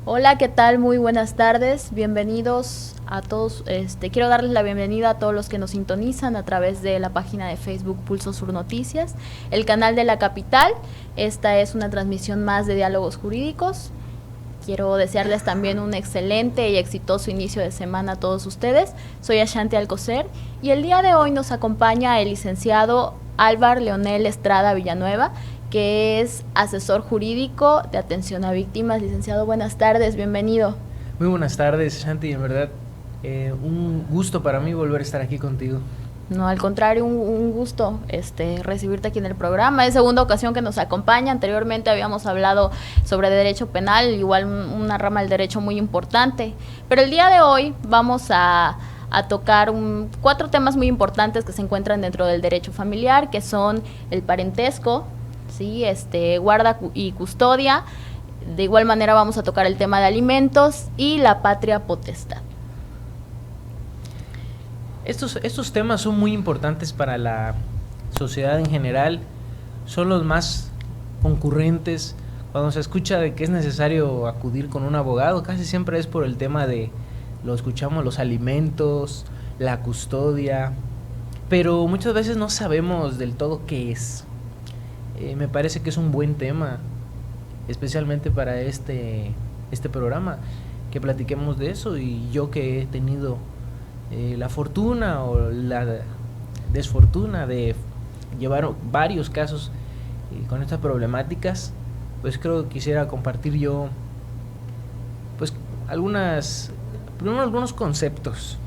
Hola, ¿qué tal? Muy buenas tardes. Bienvenidos a todos. Quiero darles la bienvenida a todos los que nos sintonizan a través de la página de Facebook Pulso Sur Noticias, el canal de la capital. Esta es una transmisión más de Diálogos Jurídicos. Quiero desearles también un excelente y exitoso inicio de semana a todos ustedes. Soy Ashanti Alcocer y el día de hoy nos acompaña el licenciado Álvar Leonel Estrada Villanueva, que es asesor jurídico de atención a víctimas. Licenciado, buenas tardes, bienvenido. Muy buenas tardes, Shanti, en verdad un gusto para mí volver a estar aquí contigo. No, al contrario, un gusto recibirte aquí en el programa. Es segunda ocasión que nos acompaña. Anteriormente habíamos hablado sobre derecho penal, igual una rama del derecho muy importante. Pero el día de hoy vamos a tocar 4 temas muy importantes que se encuentran dentro del derecho familiar, que son el parentesco, ¿sí? Guarda y custodia. De igual manera vamos a tocar el tema de alimentos y la patria potestad. Estos temas son muy importantes para la sociedad en general, son los más concurrentes. Cuando se escucha de que es necesario acudir con un abogado, casi siempre es por el tema de, lo escuchamos, los alimentos, la custodia, pero muchas veces no sabemos del todo qué es. Me parece que es un buen tema, especialmente para este programa, que platiquemos de eso. Y yo que he tenido la fortuna o la desfortuna de llevar varios casos con estas problemáticas, pues creo que quisiera compartir yo pues algunos conceptos.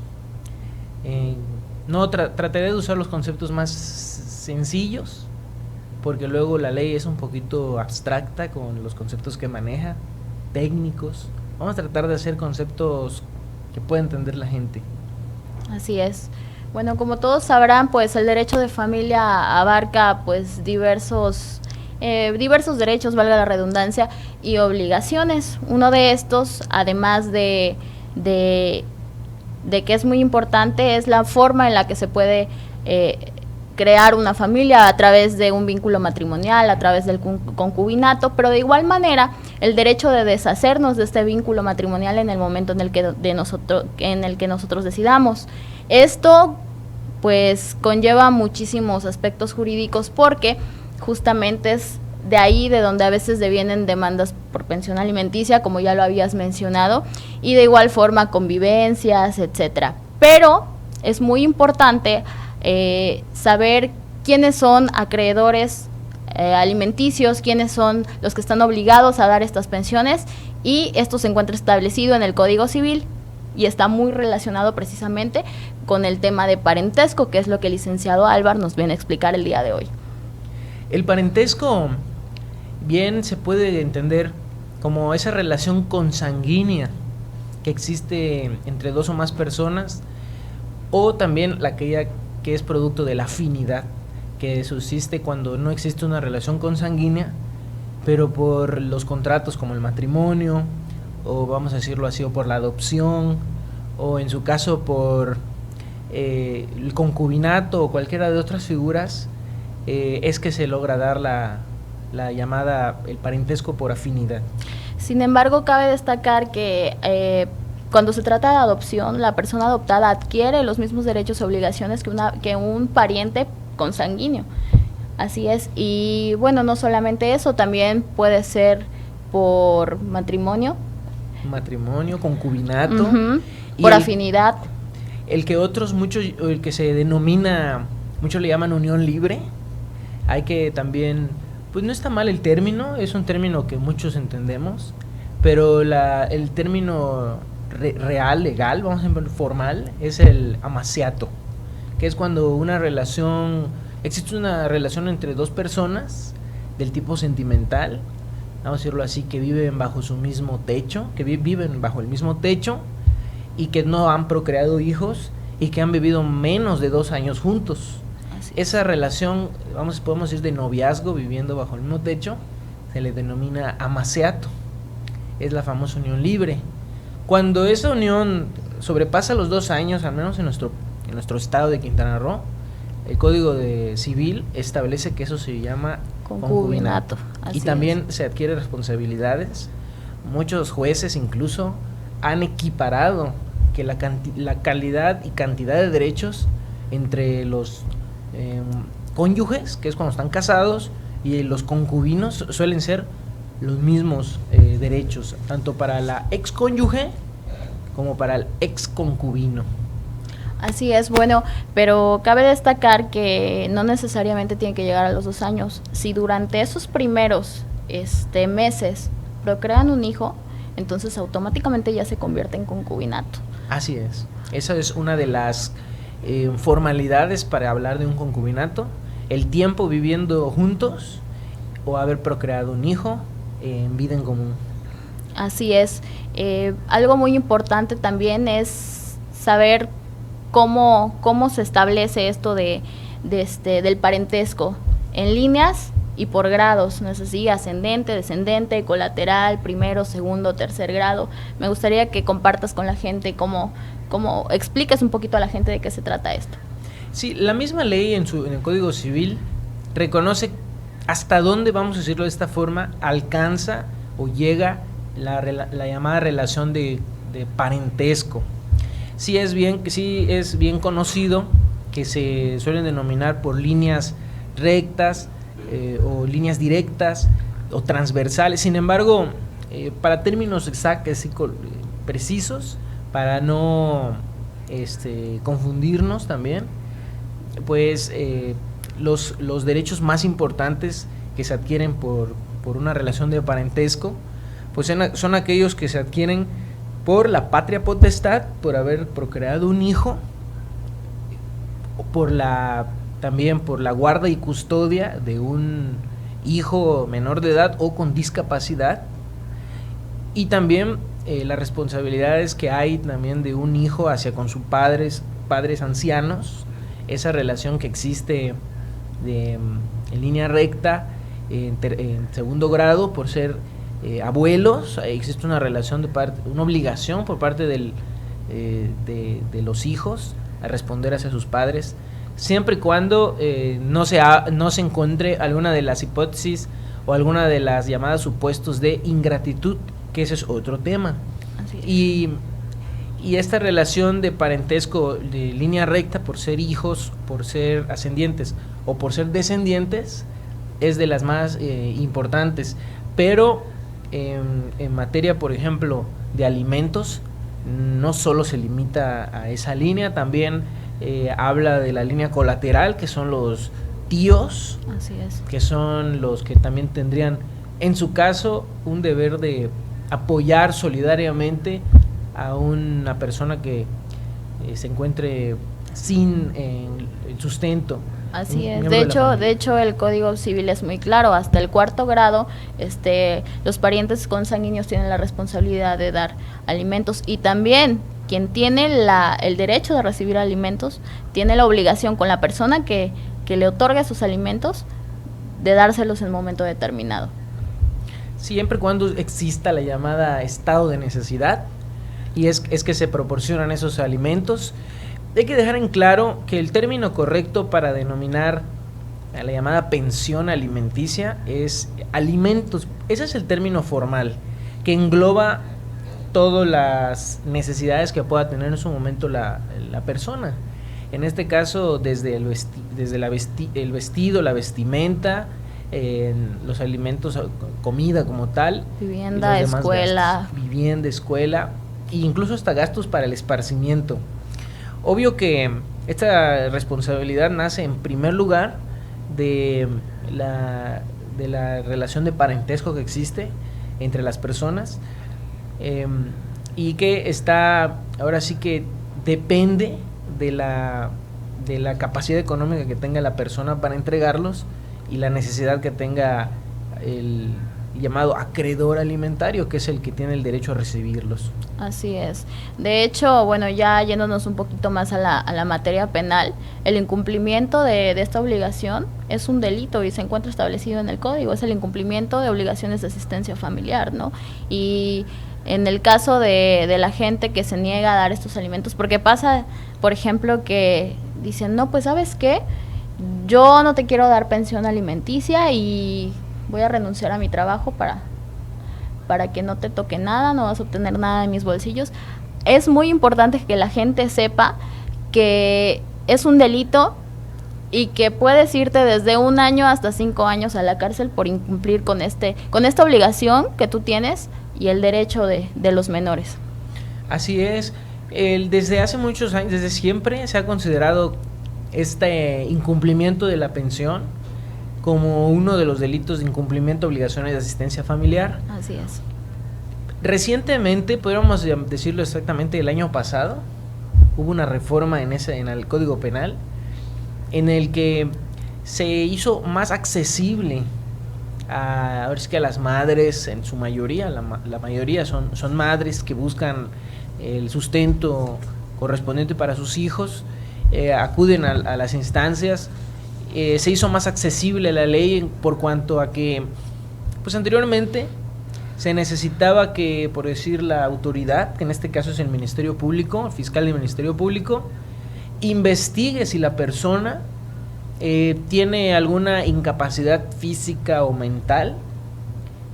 Trataré de usar los conceptos más sencillos, porque luego la ley es un poquito abstracta con los conceptos que maneja, técnicos. Vamos a tratar de hacer conceptos que pueda entender la gente. Así es. Bueno, como todos sabrán, pues el derecho de familia abarca pues diversos derechos, valga la redundancia, y obligaciones. Uno de estos, además de que es muy importante, es la forma en la que se puede crear una familia a través de un vínculo matrimonial, a través del concubinato, pero de igual manera el derecho de deshacernos de este vínculo matrimonial en el momento en el que nosotros decidamos. Esto pues conlleva muchísimos aspectos jurídicos, porque justamente es de ahí de donde a veces devienen demandas por pensión alimenticia, como ya lo habías mencionado, y de igual forma convivencias, etcétera. Pero es muy importante saber quiénes son acreedores alimenticios, quiénes son los que están obligados a dar estas pensiones, y esto se encuentra establecido en el Código Civil y está muy relacionado precisamente con el tema de parentesco, que es lo que el licenciado Álvar nos viene a explicar el día de hoy. El parentesco bien se puede entender como esa relación consanguínea que existe entre dos o más personas, o también aquella que es producto de la afinidad, que subsiste cuando no existe una relación consanguínea, pero por los contratos como el matrimonio, o vamos a decirlo así, o por la adopción, o en su caso por el concubinato o cualquiera de otras figuras, es que se logra dar la llamada el parentesco por afinidad. Sin embargo, cabe destacar que cuando se trata de adopción, la persona adoptada adquiere los mismos derechos y obligaciones que un pariente consanguíneo. Así es. Y bueno, no solamente eso, también puede ser por matrimonio. Matrimonio, concubinato. Por afinidad. El que se denomina, muchos le llaman unión libre. Hay que también, pues no está mal el término, es un término que muchos entendemos, pero el término real, legal, vamos a decir formal, es el amaciato, que es cuando existe una relación entre dos personas del tipo sentimental, vamos a decirlo así, que viven bajo su mismo techo, viven bajo el mismo techo y que no han procreado hijos y que han vivido menos de 2 años juntos. Esa relación, podemos decir de noviazgo, viviendo bajo el mismo techo, se le denomina amaciato. Es la famosa unión libre. Cuando esa unión sobrepasa los 2 años, al menos en nuestro estado de Quintana Roo, el Código Civil establece que eso se llama concubinato. Y también se adquiere responsabilidades muchos jueces incluso han equiparado que la calidad y cantidad de derechos entre los cónyuges, que es cuando están casados, y los concubinos suelen ser los mismos derechos, tanto para la ex cónyuge como para el ex concubino. Así es, bueno, pero cabe destacar que no necesariamente tiene que llegar a los 2 años. Si durante esos primeros meses procrean un hijo, entonces automáticamente ya se convierte en concubinato. Así es. Esa es una de las formalidades para hablar de un concubinato: el tiempo viviendo juntos o haber procreado un hijo en vida en común. Así es. Algo muy importante también es saber cómo se establece esto del parentesco en líneas y por grados, ¿no es así? Ascendente, descendente, colateral, primero, segundo, tercer grado. Me gustaría que compartas con la gente cómo expliques un poquito a la gente de qué se trata esto. Sí, la misma ley en el Código Civil reconoce hasta dónde, vamos a decirlo de esta forma, alcanza o llega la llamada relación de parentesco. Sí es bien conocido que se suelen denominar por líneas rectas o líneas directas o transversales. Sin embargo, para términos exactos y precisos, para no confundirnos también, pues los derechos más importantes que se adquieren por una relación de parentesco, pues son aquellos que se adquieren por la patria potestad, por haber procreado un hijo, también por la guarda y custodia de un hijo menor de edad o con discapacidad, y también las responsabilidades que hay también de un hijo hacia con sus padres ancianos, esa relación que existe en línea recta en segundo grado por ser abuelos. Existe una relación una obligación por parte de los hijos a responder hacia sus padres, siempre y cuando no se encuentre alguna de las hipótesis o alguna de las llamadas supuestos de ingratitud, que ese es otro tema. Y esta relación de parentesco de línea recta por ser hijos, por ser ascendientes o por ser descendientes es de las más importantes, pero en materia, por ejemplo, de alimentos, no solo se limita a esa línea, también habla de la línea colateral, que son los tíos. Así es. Que son los que también tendrían, en su caso, un deber de apoyar solidariamente a una persona que se encuentre sin el sustento. Así es. De hecho, el Código Civil es muy claro. Hasta el 4º grado, los parientes consanguíneos tienen la responsabilidad de dar alimentos, y también quien tiene el derecho de recibir alimentos tiene la obligación con la persona que le otorga sus alimentos de dárselos en un momento determinado. Siempre y cuando exista la llamada estado de necesidad, y es que se proporcionan esos alimentos. Hay que dejar en claro que el término correcto para denominar a la llamada pensión alimenticia es alimentos. Ese es el término formal, que engloba todas las necesidades que pueda tener en su momento la persona. En este caso, desde el vestido, la vestimenta, los alimentos, comida como tal, vivienda, escuela, e incluso hasta gastos para el esparcimiento. Obvio que esta responsabilidad nace en primer lugar de la relación de parentesco que existe entre las personas, y que ahora sí que depende de la capacidad económica que tenga la persona para entregarlos y la necesidad que tenga el llamado acreedor alimentario, que es el que tiene el derecho a recibirlos. Así es. De hecho, bueno, ya yéndonos un poquito más a la materia penal, el incumplimiento de esta obligación es un delito y se encuentra establecido en el Código. Es el incumplimiento de obligaciones de asistencia familiar, ¿no? Y en el caso de la gente que se niega a dar estos alimentos, porque pasa, por ejemplo, que dicen, no, pues ¿sabes qué? Yo no te quiero dar pensión alimenticia y voy a renunciar a mi trabajo para para que no te toque nada, no vas a obtener nada de mis bolsillos. Es muy importante que la gente sepa que es un delito y que puedes irte desde 1 año hasta 5 años a la cárcel por incumplir con esta obligación que tú tienes y el derecho de los menores. Así es. Desde hace muchos años, desde siempre se ha considerado este incumplimiento de la pensión como uno de los delitos de incumplimiento de obligaciones de asistencia familiar. Así es. Recientemente, podríamos decirlo exactamente, el año pasado, hubo una reforma en el Código Penal en el que se hizo más accesible a las madres, en su mayoría, la mayoría son madres que buscan el sustento correspondiente para sus hijos, acuden a las instancias. Se hizo más accesible la ley por cuanto a que, pues anteriormente se necesitaba que, por decir, la autoridad, que en este caso es el Ministerio Público, el fiscal del Ministerio Público, investigue si la persona tiene alguna incapacidad física o mental.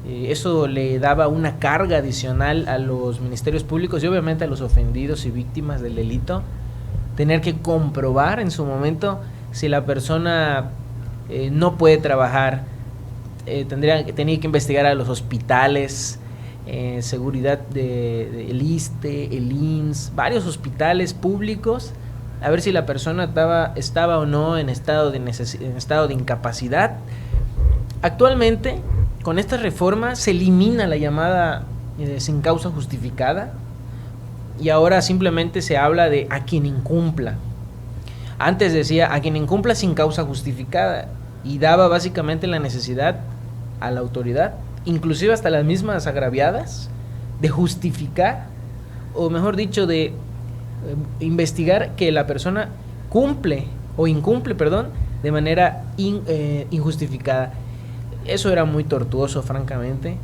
Eso le daba una carga adicional a los ministerios públicos y obviamente a los ofendidos y víctimas del delito, tener que comprobar en su momento si la persona no puede trabajar. Tenía que investigar a los hospitales, seguridad del ISSSTE, el IMSS, varios hospitales públicos, a ver si la persona estaba o no en estado de incapacidad. Actualmente, con esta reforma se elimina la llamada sin causa justificada y ahora simplemente se habla de a quien incumpla. Antes decía a quien incumpla sin causa justificada y daba básicamente la necesidad a la autoridad, inclusive hasta las mismas agraviadas, de justificar, o mejor dicho, de investigar que la persona incumple, de manera injustificada. Eso era muy tortuoso, francamente.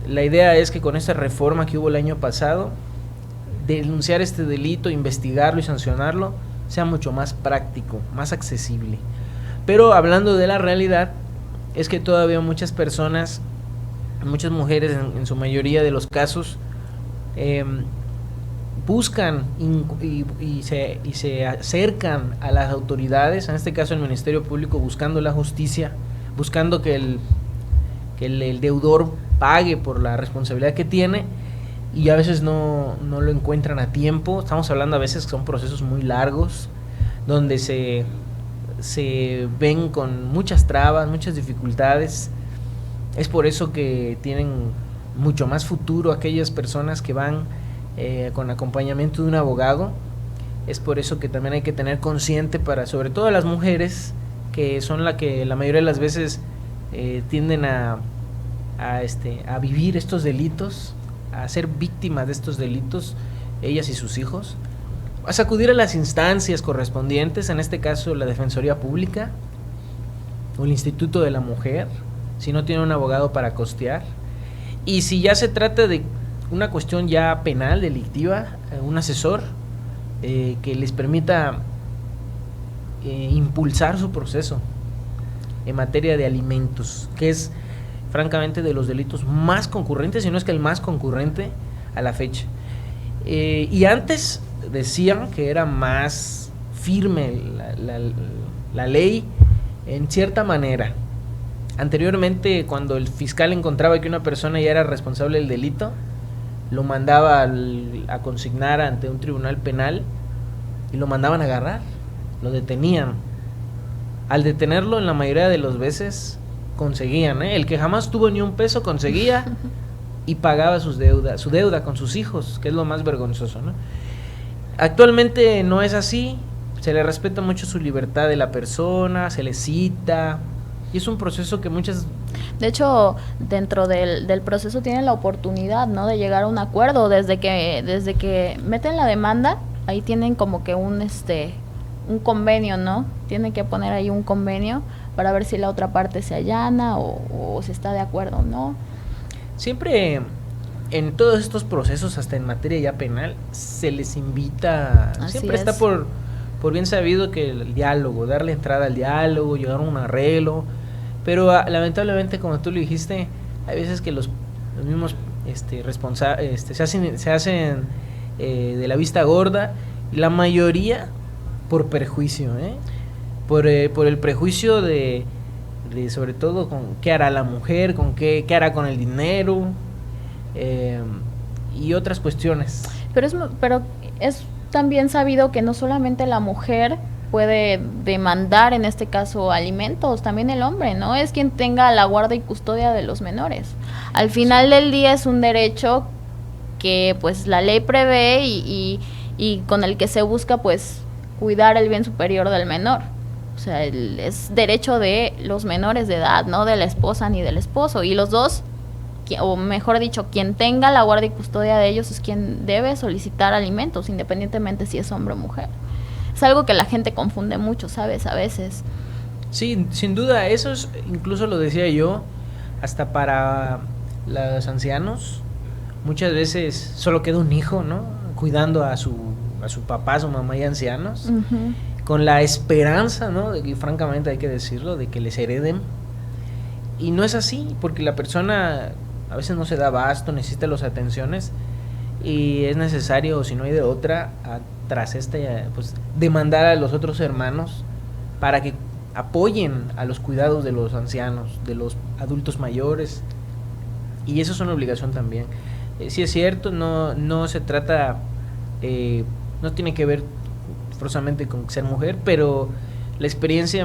La idea es que con esta reforma que hubo el año pasado, denunciar este delito, investigarlo y sancionarlo sea mucho más práctico, más accesible. Pero hablando de la realidad, es que todavía muchas personas, muchas mujeres en su mayoría de los casos, buscan y se acercan a las autoridades, en este caso el Ministerio Público, buscando la justicia, buscando que el deudor pague por la responsabilidad que tiene, y a veces no lo encuentran a tiempo. Estamos hablando a veces que son procesos muy largos, donde se ven con muchas trabas, muchas dificultades. Es por eso que tienen mucho más futuro aquellas personas que van con acompañamiento de un abogado. Es por eso que también hay que tener consciente sobre todo las mujeres, que son la mayoría de las veces tienden a vivir estos delitos, a ser víctimas de estos delitos, ellas y sus hijos. Vas a acudir a las instancias correspondientes, en este caso la Defensoría Pública o el Instituto de la Mujer, si no tiene un abogado para costear. Y si ya se trata de una cuestión ya penal, delictiva, un asesor que les permita impulsar su proceso en materia de alimentos, que es francamente de los delitos más concurrentes, si no es que el más concurrente a la fecha. Y antes decían que era más firme la ley en cierta manera. Anteriormente, cuando el fiscal encontraba que una persona ya era responsable del delito, lo mandaba a consignar ante un tribunal penal y lo mandaban a agarrar, lo detenían. Al detenerlo, en la mayoría de las veces conseguían, el que jamás tuvo ni un peso conseguía y pagaba su deuda con sus hijos, que es lo más vergonzoso, ¿no? Actualmente no es así, se le respeta mucho su libertad de la persona, se le cita, y es un proceso que muchas... De hecho, dentro del proceso tienen la oportunidad, ¿no?, de llegar a un acuerdo. Desde que meten la demanda, ahí tienen como que un convenio, ¿no? Tienen que poner ahí un convenio para ver si la otra parte se allana o si está de acuerdo, ¿no? Siempre en todos estos procesos, hasta en materia ya penal, se les invita, Así siempre es. está por bien sabido que el diálogo, darle entrada al diálogo, llegar a un arreglo, pero lamentablemente, como tú lo dijiste, Hay veces que los mismos se hacen de la vista gorda, la mayoría por perjuicio, por el prejuicio de sobre todo con qué hará la mujer, con qué hará con el dinero, y otras cuestiones. Pero es también sabido que no solamente la mujer puede demandar, en este caso, alimentos, también el hombre, ¿no? Es quien tenga la guarda y custodia de los menores. Al final del día es un derecho que pues la ley prevé y con el que se busca pues cuidar el bien superior del menor. O sea, es derecho de los menores de edad, no de la esposa ni del esposo. Y los dos, o mejor dicho, quien tenga la guardia y custodia de ellos es quien debe solicitar alimentos, independientemente si es hombre o mujer. Es algo que la gente confunde mucho, ¿sabes? A veces. Sí, sin duda, eso es, incluso lo decía yo, hasta para los ancianos, muchas veces solo queda un hijo, ¿no? Cuidando a su papá, a su mamá y ancianos, con la esperanza, ¿no? De que, francamente hay que decirlo, de que les hereden. Y no es así, porque la persona a veces no se da abasto, necesita las atenciones y es necesario, si no hay de otra, tras pues demandar a los otros hermanos para que apoyen a los cuidados de los ancianos, de los adultos mayores, y eso es una obligación también. Sí es cierto, no se trata, no tiene que ver forzosamente con ser mujer, pero la experiencia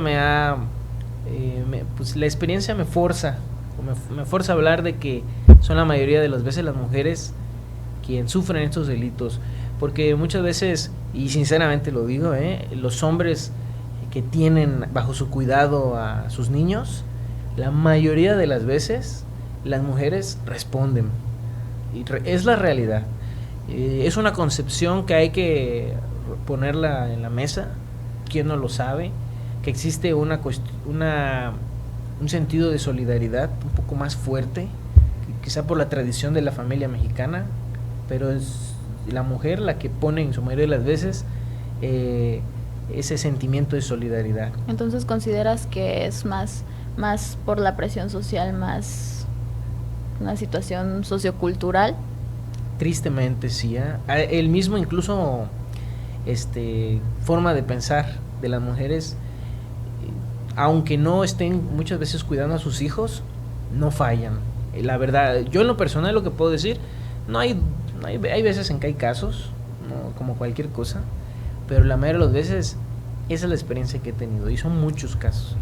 pues la experiencia me forza a hablar de que son la mayoría de las veces las mujeres quien sufren estos delitos, porque muchas veces, y sinceramente lo digo, los hombres que tienen bajo su cuidado a sus niños, la mayoría de las veces las mujeres responden, y es la realidad. Es una concepción que hay que ponerla en la mesa. ¿Quién no lo sabe? Que existe un sentido de solidaridad un poco más fuerte, quizá por la tradición de la familia mexicana, pero es la mujer la que pone en su mayoría de las veces ese sentimiento de solidaridad. Entonces, ¿consideras que es más por la presión social, más una situación sociocultural? Tristemente sí, el mismo incluso forma de pensar de las mujeres, aunque no estén muchas veces cuidando a sus hijos, no fallan. La verdad, yo en lo personal lo que puedo decir, hay veces en que hay casos, ¿no? Como cualquier cosa, pero la mayoría de las veces esa es la experiencia que he tenido y son muchos casos.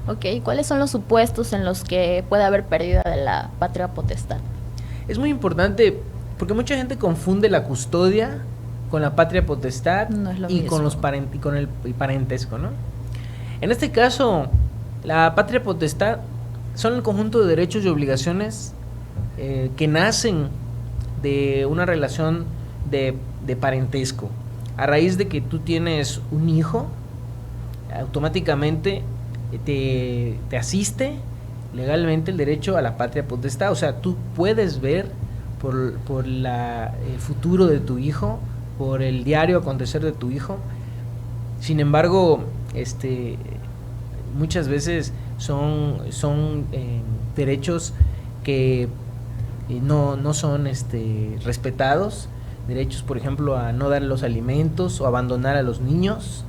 Ok, ¿cuáles son los supuestos en los que puede haber pérdida de la patria potestad? Es muy importante porque mucha gente confunde la custodia con la patria potestad y con el parentesco, ¿no? En este caso, la patria potestad son el conjunto de derechos y obligaciones que nacen de una relación de parentesco. A raíz de que tú tienes un hijo, automáticamente te asiste legalmente el derecho a la patria potestad. O sea, tú puedes ver por el futuro de tu hijo, por el diario acontecer de tu hijo. Sin embargo, muchas veces son derechos que no son respetados. Derechos, por ejemplo, a no dar los alimentos o abandonar a los niños.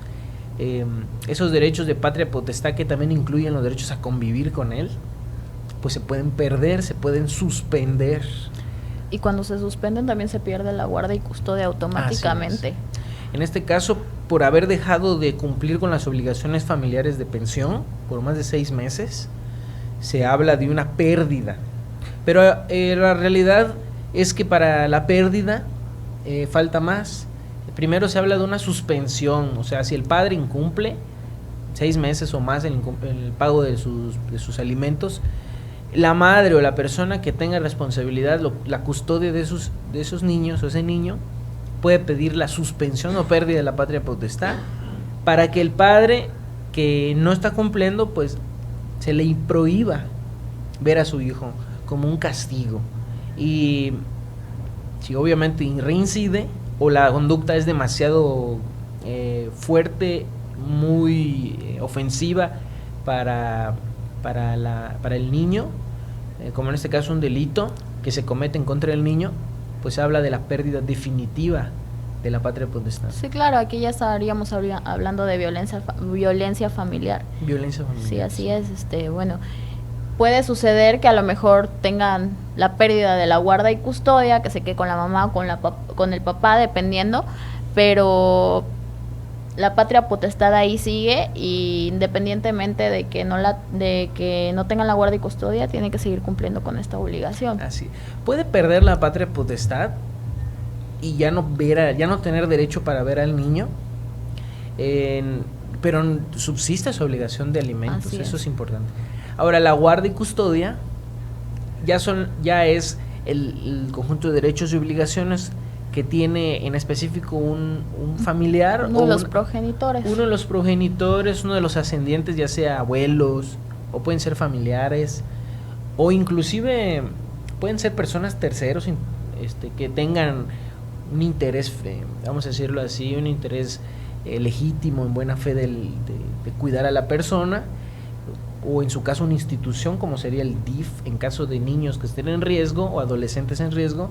Esos derechos de patria potestad, que también incluyen los derechos a convivir con él, pues se pueden perder, se pueden suspender. Y cuando se suspenden también se pierde la guarda y custodia automáticamente. En este caso, por haber dejado de cumplir con las obligaciones familiares de pensión por más de 6 meses, se habla de una pérdida. Pero la realidad es que para la pérdida falta más. Primero se habla de una suspensión, o sea, si el padre incumple 6 meses o más el pago de sus alimentos, la madre o la persona que tenga responsabilidad, la custodia de esos niños o ese niño, puede pedir la suspensión o pérdida de la patria potestad para que el padre que no está cumpliendo, pues se le prohíba ver a su hijo como un castigo. Y si obviamente reincide o la conducta es demasiado fuerte, muy ofensiva para el niño, como en este caso un delito que se comete en contra del niño, pues se habla de la pérdida definitiva de la patria potestad. Sí, claro, aquí ya estaríamos hablando de violencia familiar. Violencia familiar. Sí, así es. Bueno, puede suceder que a lo mejor tengan la pérdida de la guarda y custodia, que se quede con la mamá o con el papá, dependiendo, pero la patria potestad ahí sigue, y independientemente de que no tengan la guarda y custodia, tiene que seguir cumpliendo con esta obligación. Así. Puede perder la patria potestad y ya no tener derecho para ver al niño, pero subsiste su obligación de alimentos. Eso es importante. Ahora, la guarda y custodia ya es el conjunto de derechos y obligaciones que tiene en específico un familiar, uno de los progenitores. Uno de los progenitores, uno de los ascendientes, ya sea abuelos, o pueden ser familiares, o inclusive pueden ser personas terceros que tengan un interés, vamos a decirlo así, un interés legítimo, en buena fe de cuidar a la persona, o en su caso una institución como sería el DIF, en caso de niños que estén en riesgo o adolescentes en riesgo.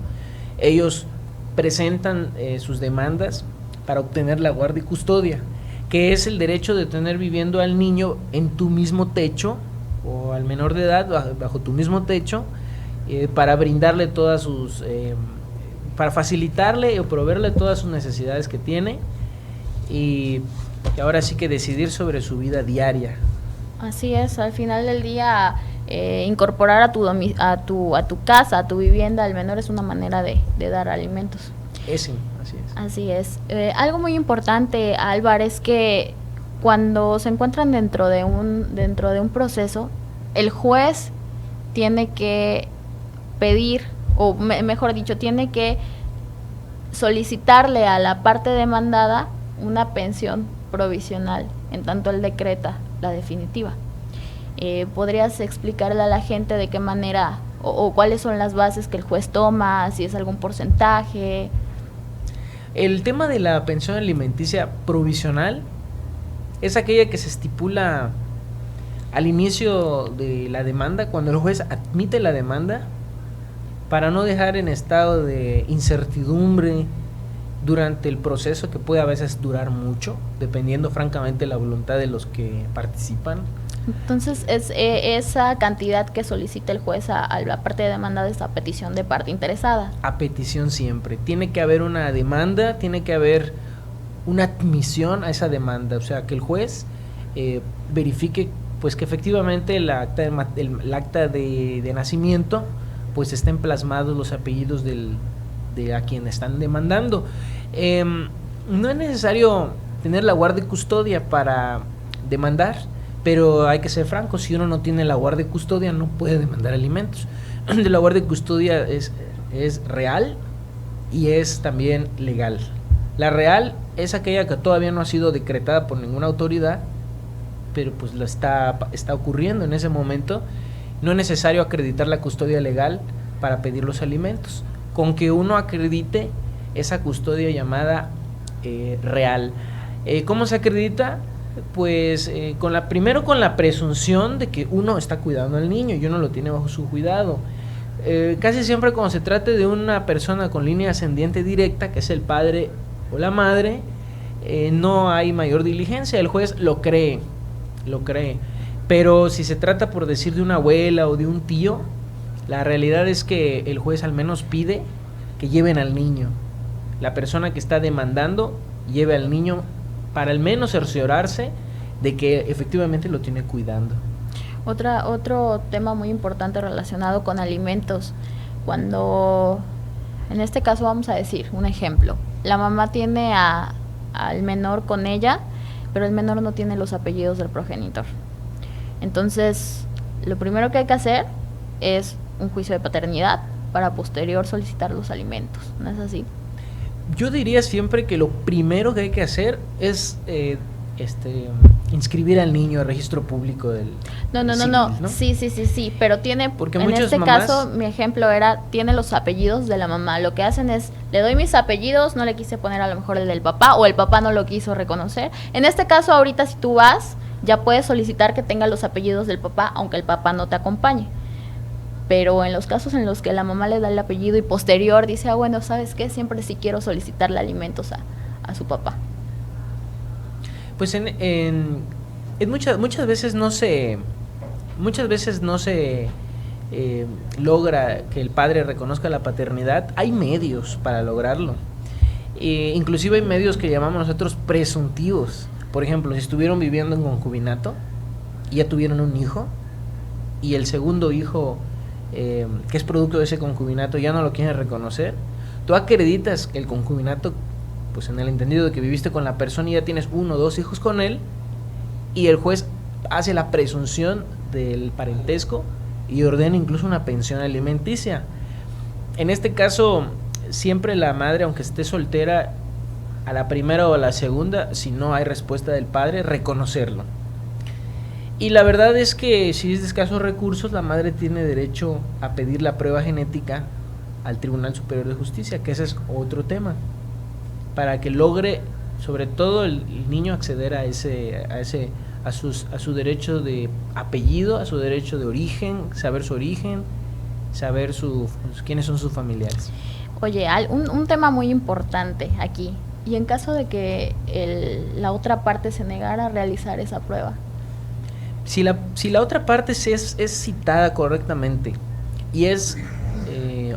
Ellos presentan sus demandas para obtener la guarda y custodia, que es el derecho de tener viviendo al niño en tu mismo techo, o al menor de edad bajo tu mismo techo, para brindarle todas sus para facilitarle o proveerle todas sus necesidades que tiene, y ahora sí que decidir sobre su vida diaria. Así es, al final del día incorporar a tu casa, a tu vivienda al menor, es una manera de dar alimentos. Así es. Así es. Algo muy importante, Álvaro, es que cuando se encuentran dentro de un proceso, el juez tiene que pedir, o mejor dicho, tiene que solicitarle a la parte demandada una pensión provisional, en tanto él decreta la definitiva. ¿Podrías explicarle a la gente de qué manera o cuáles son las bases que el juez toma, si es algún porcentaje? El tema de la pensión alimenticia provisional es aquella que se estipula al inicio de la demanda, cuando el juez admite la demanda, para no dejar en estado de incertidumbre durante el proceso, que puede a veces durar mucho, dependiendo francamente la voluntad de los que participan. Entonces, es esa cantidad que solicita el juez a la parte de demanda, de esa petición de parte interesada. A petición siempre. Tiene que haber una demanda, tiene que haber una admisión a esa demanda, o sea, que el juez verifique pues que efectivamente el acta de nacimiento pues estén plasmados los apellidos de a quien están demandando. No es necesario tener la guarda y custodia para demandar, pero hay que ser franco, si uno no tiene la guarda y custodia no puede demandar alimentos. La guarda y custodia es real y es también legal. La real es aquella que todavía no ha sido decretada por ninguna autoridad, pero pues lo está ocurriendo en ese momento. No es necesario acreditar la custodia legal para pedir los alimentos, con que uno acredite esa custodia llamada real. ¿Cómo se acredita? Pues primero con la presunción de que uno está cuidando al niño y uno lo tiene bajo su cuidado. Casi siempre cuando se trate de una persona con línea ascendiente directa, que es el padre o la madre, no hay mayor diligencia, el juez lo cree. Pero si se trata, por decir, de una abuela o de un tío, la realidad es que el juez al menos pide que lleven al niño. La persona que está demandando lleve al niño para al menos cerciorarse de que efectivamente lo tiene cuidando. Otro tema muy importante relacionado con alimentos, cuando, en este caso vamos a decir un ejemplo, la mamá tiene al menor con ella, pero el menor no tiene los apellidos del progenitor. Entonces, lo primero que hay que hacer es un juicio de paternidad para posterior solicitar los alimentos, ¿no es así? Yo diría siempre que lo primero que hay que hacer es inscribir al niño al registro público del civil, ¿no? Sí, pero tiene, porque en este caso mi ejemplo tiene los apellidos de la mamá. Lo que hacen es, le doy mis apellidos, no le quise poner a lo mejor el del papá, o el papá no lo quiso reconocer. En este caso, ahorita si tú vas, ya puedes solicitar que tenga los apellidos del papá, aunque el papá no te acompañe. pero en los casos en los que la mamá le da el apellido y posterior dice, bueno, ¿sabes qué? Siempre sí quiero solicitarle alimentos a su papá. Pues en muchas veces no se logra que el padre reconozca la paternidad. Hay medios para lograrlo. Inclusive hay medios que llamamos nosotros presuntivos. Por ejemplo, si estuvieron viviendo en concubinato y ya tuvieron un hijo, y el segundo hijo, que es producto de ese concubinato, ya no lo quieren reconocer, tú acreditas el concubinato, pues en el entendido de que viviste con la persona y ya tienes 1 o 2 hijos con él, y el juez hace la presunción del parentesco y ordena incluso una pensión alimenticia. En este caso, siempre la madre, aunque esté soltera, a la primera o a la segunda, si no hay respuesta del padre, reconocerlo. Y la verdad es que si es de escasos recursos, la madre tiene derecho a pedir la prueba genética al Tribunal Superior de Justicia, que ese es otro tema, para que logre, sobre todo el niño, acceder a su derecho de apellido, a su derecho de origen, saber su origen, saber quiénes son sus familiares. Oye, un tema muy importante aquí, y en caso de que la otra parte se negara a realizar esa prueba. Si la otra parte es citada correctamente y es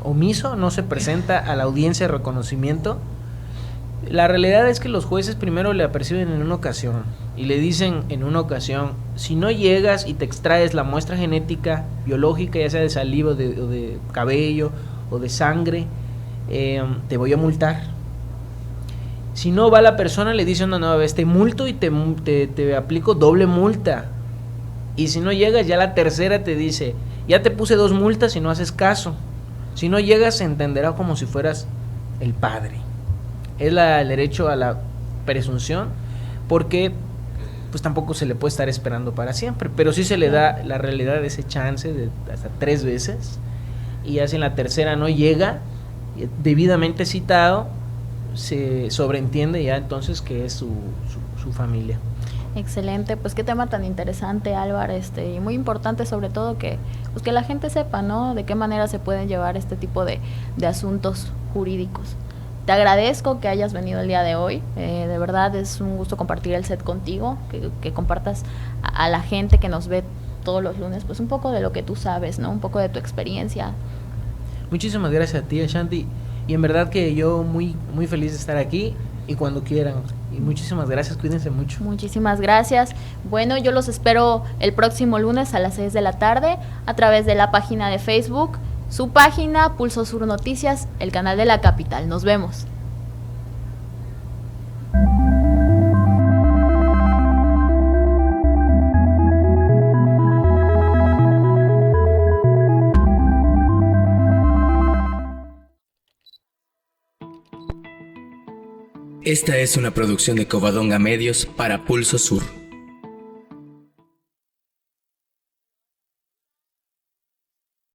omiso, no se presenta a la audiencia de reconocimiento, la realidad es que los jueces primero le aperciben en una ocasión y le dicen en una ocasión, si no llegas y te extraes la muestra genética biológica, ya sea de saliva o de cabello o de sangre, te voy a multar. Si no va la persona, le dice una nueva vez, te multo y te aplico doble multa. Y si no llegas, ya la tercera te dice, ya te puse 2 multas y no haces caso. Si no llegas, se entenderá como si fueras el padre. Es el derecho a la presunción, porque pues tampoco se le puede estar esperando para siempre, pero sí se le da la realidad de ese chance de hasta 3 veces, y ya si en la tercera no llega, debidamente citado, se sobreentiende ya entonces que es su familia. Excelente, pues qué tema tan interesante, Álvaro, y muy importante sobre todo que la gente sepa, ¿no?, de qué manera se pueden llevar este tipo de asuntos jurídicos. Te agradezco que hayas venido el día de hoy, de verdad es un gusto compartir el set contigo, que compartas a la gente que nos ve todos los lunes, pues un poco de lo que tú sabes, ¿no?, un poco de tu experiencia. Muchísimas gracias a ti, Ashanti, y en verdad que yo muy, muy feliz de estar aquí y cuando quieran. Y muchísimas gracias, cuídense mucho. Muchísimas gracias. Bueno, yo los espero el próximo lunes a las 6 de la tarde a través de la página de Facebook, su página Pulso Sur Noticias, el canal de la capital. Nos vemos. Esta es una producción de Covadonga Medios para Pulso Sur.